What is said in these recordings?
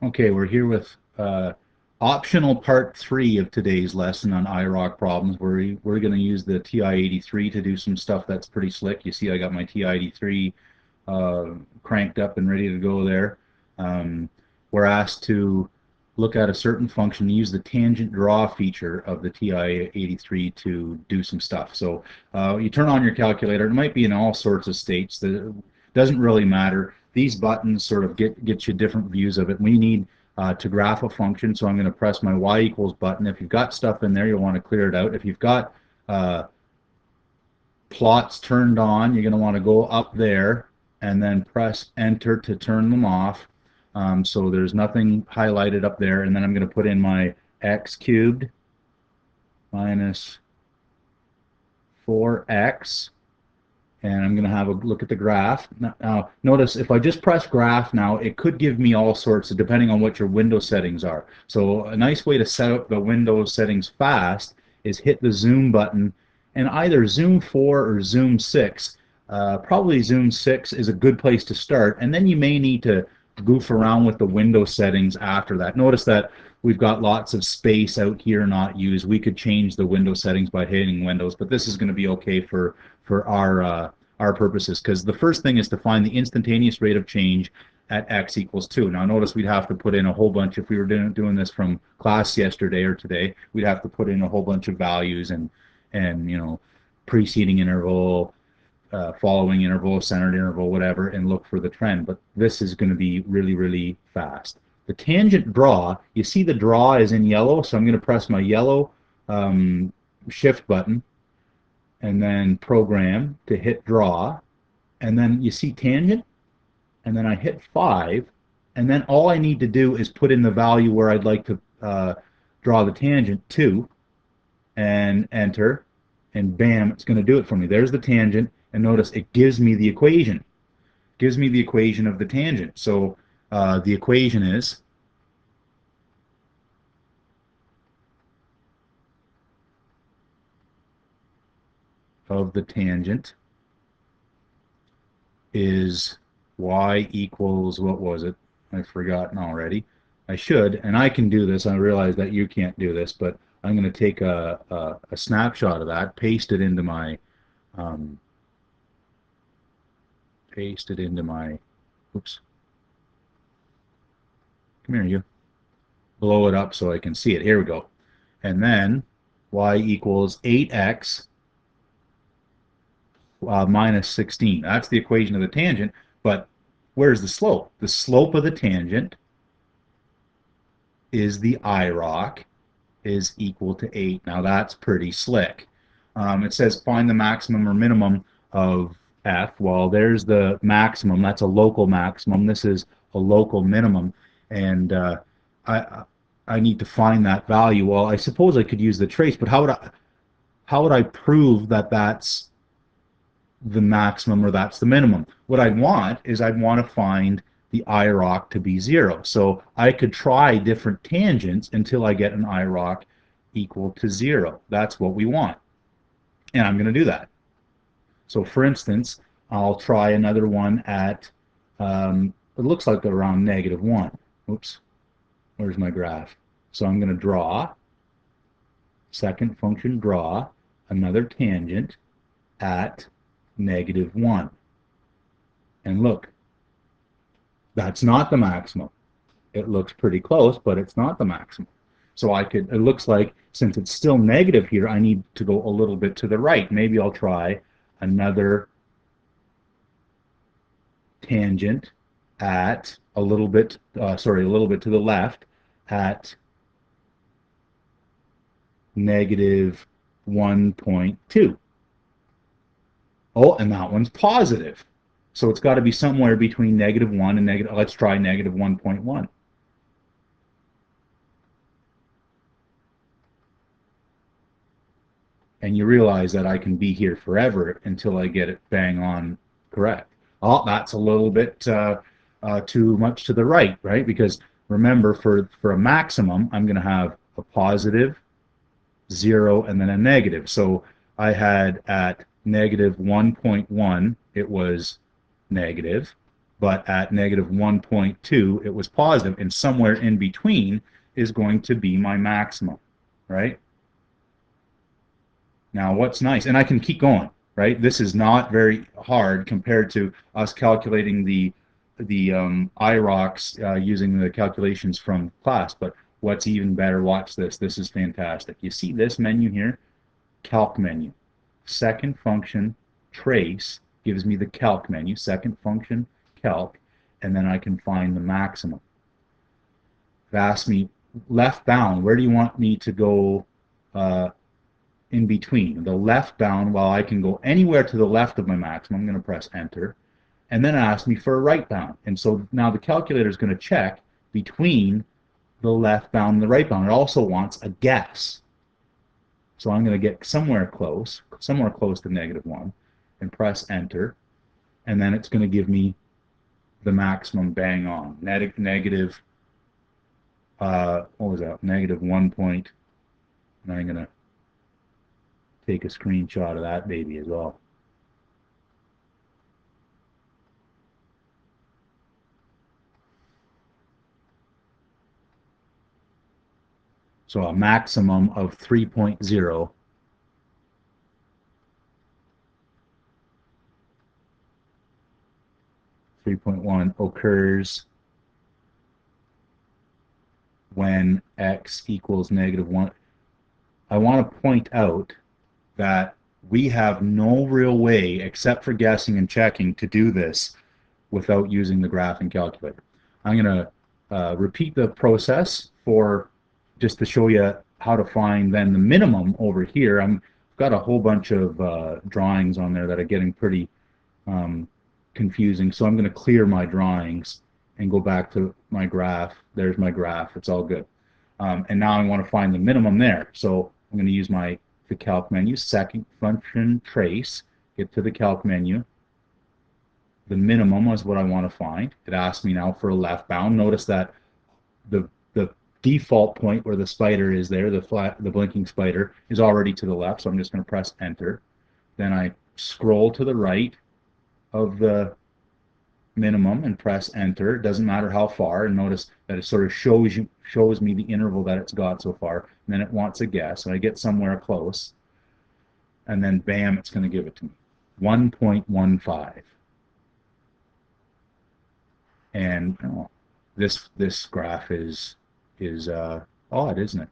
Okay, we're here with optional part 3 of today's lesson on Iroc problems. We're going to use the TI83 to do some stuff that's pretty slick. You see I got my TI83 cranked up and ready to go there. We're asked to look at a certain function, use the tangent draw feature of the TI83 to do some stuff. So you turn on your calculator. It might be in all sorts of states. It doesn't really matter. These buttons sort of get you different views of it. We need to graph a function, so I'm going to press my y equals button. If you've got stuff in there, you'll want to clear it out. If you've got plots turned on, you're going to want to go up there and then press enter to turn them off. So there's nothing highlighted up there, and then I'm going to put in my x cubed minus 4x, and I'm going to have a look at the graph. Now, notice if I just press graph now, it could give me all sorts of, depending on what your window settings are. So a nice way to set up the window settings fast is hit the zoom button, and either zoom 4 or zoom 6. Probably zoom 6 is a good place to start, and then you may need to goof around with the window settings after that. Notice that we've got lots of space out here not used. We could change the window settings by hitting Windows, but this is going to be okay for our purposes, because the first thing is to find the instantaneous rate of change at x equals 2. Now notice we'd have to put in a whole bunch, if we were doing this from class yesterday or today, we'd have to put in a whole bunch of values and you know, preceding interval, following interval, centered interval, whatever, and look for the trend. But this is going to be really, really fast. The tangent draw, you see the draw is in yellow, so I'm going to press my yellow shift button and then program to hit draw, and then you see tangent, and then I hit 5, and then all I need to do is put in the value where I'd like to draw the tangent, 2, and enter, and bam, it's going to do it for me. There's the tangent, and notice it gives me the equation. It gives me the equation of the tangent. So the equation is of the tangent is y equals, what was it? I've forgotten already. I should, and I can do this. I realize that you can't do this, but I'm going to take a snapshot of that, paste it into my oops, come here, you. Blow it up so I can see it. Here we go. And then y equals 8x minus 16. That's the equation of the tangent, but where's the slope? The slope of the tangent is the Iroc is equal to 8. Now that's pretty slick. It says find the maximum or minimum of f. Well, there's the maximum. That's a local maximum. This is a local minimum, and I need to find that value. Well, I suppose I could use the trace, but how would I prove that that's the maximum or that's the minimum? What I'd want is I'd want to find the Iroc to be 0. So I could try different tangents until I get an Iroc equal to 0. That's what we want. And I'm going to do that. So for instance, I'll try another one at, it looks like around -1. Oops, where's my graph? So I'm going to draw, second function draw, another tangent at -1. And look, that's not the maximum. It looks pretty close, but it's not the maximum. So I could, it looks like, since it's still negative here, I need to go a little bit to the right. Maybe I'll try another tangent at a little bit, a little bit to the left at -1.2. Oh, and that one's positive. So it's got to be somewhere between -1 and negative. Let's try -1.1. And you realize that I can be here forever until I get it bang on correct. Oh, that's a little bit too much to the right, right? Because remember, for a maximum, I'm going to have a positive, 0, and then a negative. So I had at -1.1, it was negative. but at negative 1.2 it was positive, and somewhere in between is going to be my maximum, right? Now what's nice, and I can keep going, right? This is not very hard compared to us calculating the Irocs using the calculations from class, but what's even better, watch this. This is fantastic. You see this menu here? Calc menu. Second function, trace, gives me the calc menu. Second function, calc, and then I can find the maximum. It asks me left bound, where do you want me to go in between? The left bound, well, I can go anywhere to the left of my maximum. I'm going to press enter. And then it asks me for a right bound. And so now the calculator is going to check between the left bound and the right bound. It also wants a guess. So I'm going to get somewhere close to negative 1, and press enter. And then it's going to give me the maximum bang on. Negative, what was that? Negative 1 point. And I'm going to take a screenshot of that baby as well. So a maximum of 3.0, 3.1 occurs when x equals negative 1. I want to point out that we have no real way, except for guessing and checking, to do this without using the graphing calculator. I'm going to repeat the process for just to show you how to find then the minimum over here. I've got a whole bunch of drawings on there that are getting pretty confusing, so I'm going to clear my drawings and go back to my graph. There's my graph. It's all good. And now I want to find the minimum there. So I'm going to use the calc menu, second function trace, get to the calc menu. The minimum is what I want to find. It asks me now for a left bound. Notice that the default point where the spider is there, the blinking spider, is already to the left, so I'm just going to press enter. Then I scroll to the right of the minimum and press enter. It doesn't matter how far, and notice that it sort of shows me the interval that it's got so far, and then it wants a guess, and I get somewhere close, and then bam, it's going to give it to me. 1.15. And oh, this graph is odd, isn't it?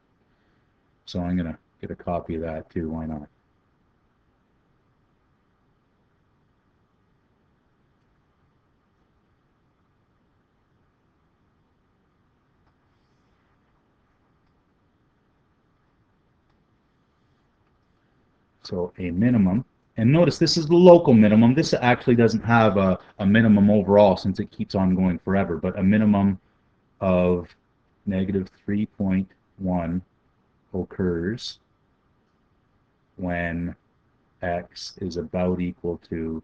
So I'm going to get a copy of that too. Why not? So a minimum. And notice this is the local minimum. This actually doesn't have a minimum overall since it keeps on going forever, but a minimum of negative 3.1 occurs when x is about equal to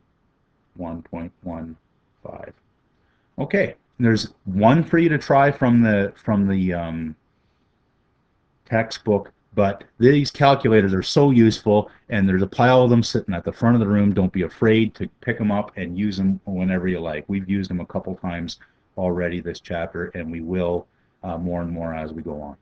1.15. Okay, there's one for you to try from the textbook, but these calculators are so useful, and there's a pile of them sitting at the front of the room. Don't be afraid to pick them up and use them whenever you like. We've used them a couple times already this chapter, and we will more and more as we go on.